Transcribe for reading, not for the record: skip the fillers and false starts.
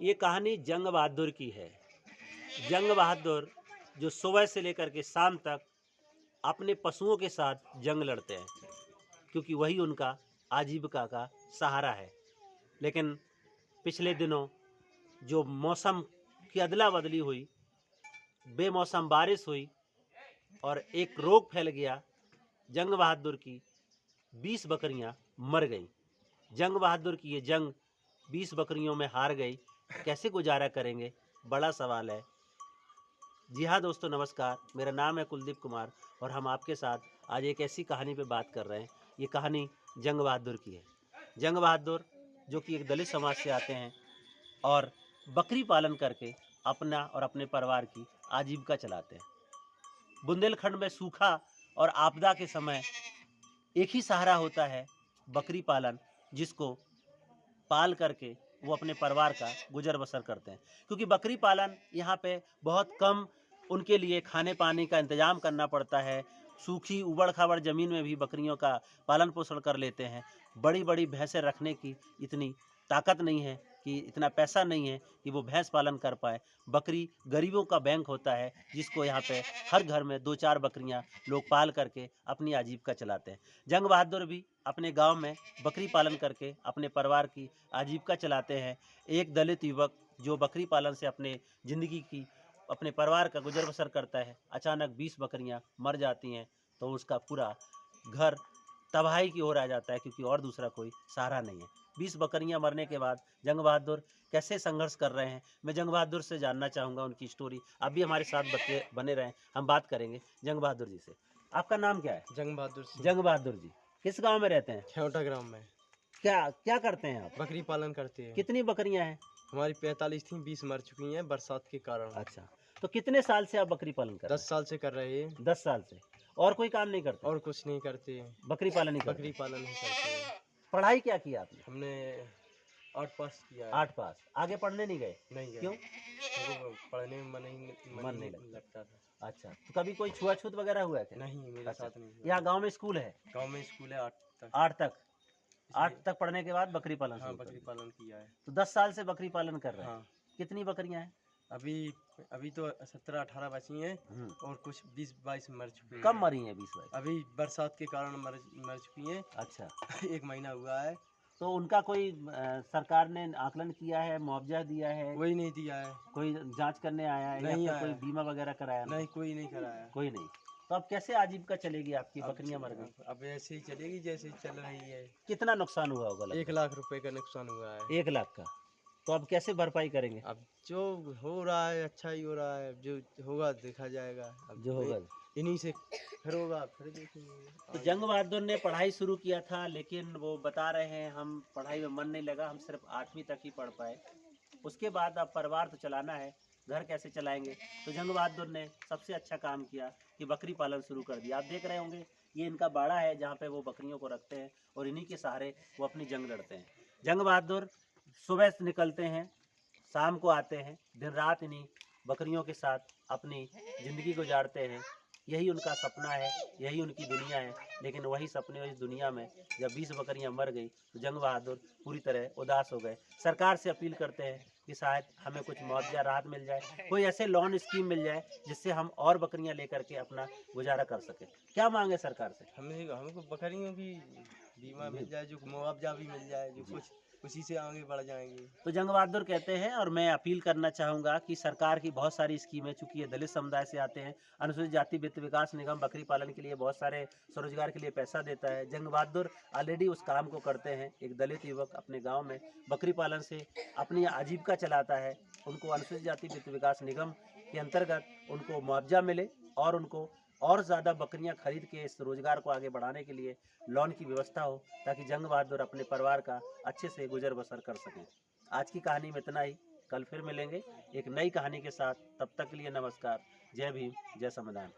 ये कहानी जंग बहादुर की है। जंग बहादुर जो सुबह से लेकर के शाम तक अपने पशुओं के साथ जंग लड़ते हैं, क्योंकि वही उनका आजीविका का सहारा है। लेकिन पिछले दिनों जो मौसम की अदला-बदली हुई, बेमौसम बारिश हुई और एक रोग फैल गया, जंग बहादुर की 20 बकरियां मर गईं। जंग बहादुर की ये जंग 20 बकरियों में हार गई। कैसे गुजारा करेंगे? बड़ा सवाल है। जी हाँ दोस्तों, नमस्कार। मेरा नाम है कुलदीप कुमार और हम आपके साथ आज एक ऐसी कहानी पे बात कर रहे हैं। ये कहानी जंग बहादुर की है। जंग बहादुर जो कि एक दलित समाज से आते हैं और बकरी पालन करके अपना और अपने परिवार की आजीविका चलाते हैं। बुंदेलखंड में सूखा और आपदा के समय एक ही सहारा होता है, बकरी पालन, जिसको पाल करके वो अपने परिवार का गुजर बसर करते हैं। क्योंकि बकरी पालन यहाँ पे बहुत कम उनके लिए खाने पानी का इंतजाम करना पड़ता है। सूखी उबड़-खाबड़ ज़मीन में भी बकरियों का पालन पोषण कर लेते हैं। बड़ी-बड़ी भैंसें रखने की इतनी ताकत नहीं है, कि इतना पैसा नहीं है कि वो भैंस पालन कर पाए। बकरी गरीबों का बैंक होता है, जिसको यहाँ पे हर घर में 2-4 बकरियाँ लोग पाल करके अपनी आजीविका चलाते हैं। जंग बहादुर भी अपने गाँव में बकरी पालन करके अपने परिवार की आजीविका चलाते हैं। एक दलित युवक जो बकरी पालन से अपने ज़िंदगी की, अपने परिवार का गुजर बसर करता है, अचानक 20 बकरियां मर जाती हैं, तो उसका पूरा घर तबाही की ओर आ जाता है, क्योंकि और दूसरा कोई सहारा नहीं है। 20 बकरियां मरने के बाद जंग बहादुर कैसे संघर्ष कर रहे हैं, मैं जंग बहादुर से जानना चाहूँगा उनकी स्टोरी। आप भी हमारे साथ बने रहें, हम बात करेंगे जंग बहादुर जी से। आपका नाम क्या है? जंग बहादुर सिंह। जंग बहादुर जी किस गाँव में रहते हैं? खेवटा ग्राम में क्या क्या करते हैं आप? बकरी पालन करते हैं। कितनी बकरियां हैं? हमारी 45 थी, 20 मर चुकी हैं बरसात के कारण। अच्छा, तो कितने साल से आप बकरी पालन कर 10 साल से कर रहे हैं। 10 साल से। और कोई काम नहीं करते? और कुछ नहीं करते हैं। बकरी पालन ही करते? बकरी पालन ही करते हैं। पढ़ाई क्या किया आपने? हमने 8 पास किया है। 8 पास। आगे पढ़ने नहीं गए? नहीं गए। क्यों? हमको पढ़ने में मन नहीं नहीं लगता था। अच्छा, तो कभी कोई छुआ-छूत वगैरह हुआ क्या? नहीं, मेरे अच्छा, साथ नहीं हुआ। यहाँ गाँव में स्कूल है? गाँव में स्कूल है 8 तक। 8 तक? 8 इसलिए तक पढ़ने के बाद बकरी पालन हाँ, शुरू कर बकरी दिया। पालन किया है। तो 10 साल से बकरी पालन कर रहे हैं। हाँ, कितनी बकरियां हैं? अभी अभी तो 17-18 बची हैं हुँ। और कुछ 20-22 मर चुकी हैं। कब मरी हैं 20 बाई? अभी बरसात के कारण मर चुकी हैं। अच्छा, 1 महीना हुआ है। तो उनका कोई सरकार ने आकलन किया है, मुआवजा दिया है? कोई नहीं दिया है। कोई जाँच करने आया है या नहीं फिर आया कोई है। बीमा वगैरह कराया? नहीं, कोई नहीं कराया। कोई नहीं। तो अब कैसे आजीविका चलेगी आपकी? बकरियां मर गई। अब ऐसे ही चलेगी जैसे चल रही है। कितना नुकसान हुआ होगा लगभग? 1 लाख रुपए का नुकसान हुआ है। 1 लाख का। तो अब कैसे भरपाई करेंगे? अब जो हो रहा है अच्छा ही हो रहा है। जो होगा देखा जाएगा। अब जो होगा। इन्हीं से फिर होगा, फिर देखेंगे। तो जंग बहादुर ने पढ़ाई शुरू किया था, लेकिन वो बता रहे हैं हम पढ़ाई में मन नहीं लगा, हम सिर्फ 8वीं तक ही पढ़ पाए। उसके बाद अब परिवार तो चलाना है, घर कैसे चलाएंगे? तो जंग बहादुर ने सबसे अच्छा काम किया कि बकरी पालन शुरू कर दिया। आप देख रहे होंगे, ये इनका बाड़ा है जहाँ पे वो बकरियों को रखते हैं और इन्हीं के सहारे वो अपनी जंग लड़ते हैं। जंग बहादुर सुबह से निकलते हैं, शाम को आते हैं, दिन रात इन्हीं बकरियों के साथ अपनी ज़िंदगी गुजारते हैं। यही उनका सपना है, यही उनकी दुनिया है। लेकिन वही सपने इस दुनिया में जब 20 बकरियां मर गई, तो जंग बहादुर पूरी तरह उदास हो गए। सरकार से अपील करते हैं कि शायद हमें कुछ मुआवजा राहत मिल जाए, कोई ऐसे लोन स्कीम मिल जाए जिससे हम और बकरियां लेकर के अपना गुजारा कर सकें। क्या मांगे सरकार से? हमको बकरियों की बीमा मिल जाए, जो मुआवजा भी मिल जाए, जो कुछ उसी से आगे बढ़ जाएंगे। तो जंग बहादुर कहते हैं, और मैं अपील करना चाहूँगा कि सरकार की बहुत सारी स्कीमें, चूँकि ये दलित समुदाय से आते हैं, अनुसूचित जाति वित्त विकास निगम बकरी पालन के लिए बहुत सारे स्वरोजगार के लिए पैसा देता है। जंग बहादुर ऑलरेडी उस काम को करते हैं। एक दलित युवक अपने गाँव में बकरी पालन से अपनी आजीविका चलाता है। उनको अनुसूचित जाति वित्त विकास निगम के अंतर्गत उनको मुआवजा मिले और उनको और ज़्यादा बकरियां खरीद के इस रोज़गार को आगे बढ़ाने के लिए लोन की व्यवस्था हो, ताकि जंग बहादुर अपने परिवार का अच्छे से गुजर बसर कर सकें। आज की कहानी में इतना ही। कल फिर मिलेंगे एक नई कहानी के साथ। तब तक के लिए नमस्कार। जय भीम, जय संविधान।